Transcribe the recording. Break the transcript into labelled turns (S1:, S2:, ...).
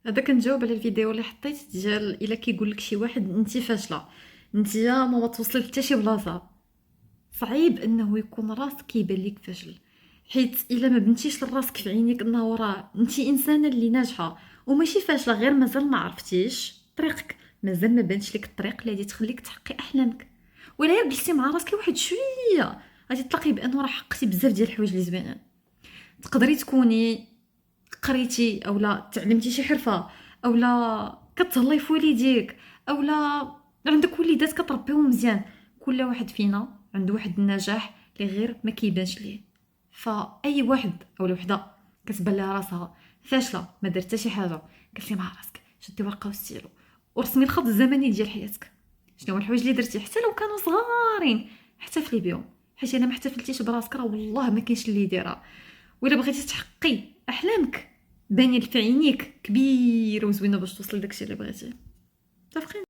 S1: هذا كنجاوب على الفيديو اللي حطيت ديال الا كيقول لك شي واحد انت فاشله، انت ما توصل حتى شي بلاصه. صعيب انه يكون راسك كيبان لك فاشل، حيت الا ما بنتيش لراسك في عينيك انه راه انت انسانه اللي ناجحه وماشي فاشله، غير مازال ما عرفتيش طريقك، مازال ما بانش لك الطريق اللي غادي تخليك تحققي احلامك. ولا غير جلستي مع راسك واحد شويه غادي تلاقي بانه راه حققتي بزاف ديال الحوايج اللي زوينين. تقدري تكوني قريتي اولا تعلمتي شي حرفه، اولا كتهلاي في والديك، اولا عندك وليدات كتربيهم مزيان. كل واحد فينا عنده واحد النجاح اللي غير ما كيبانش ليه. فاي واحد اولا وحده كتبان لها راسها فاشله ما درت حتى شي حاجه، قلتي مع راسك شدي ورقه وستيلو ورسمي الخط الزمني ديال حياتك. شنو هو الحوايج اللي درتي حتى لو كانوا صغارين احتفلي بهم، حيت الا ما احتفلتيش براسك راه والله ما كاينش اللي يديرها. وإلا بغيتي تحققي أحلامك بانية في عينيك كبيرة وزوينة باش توصلي لداكشي اللي بغيتي. متفقين؟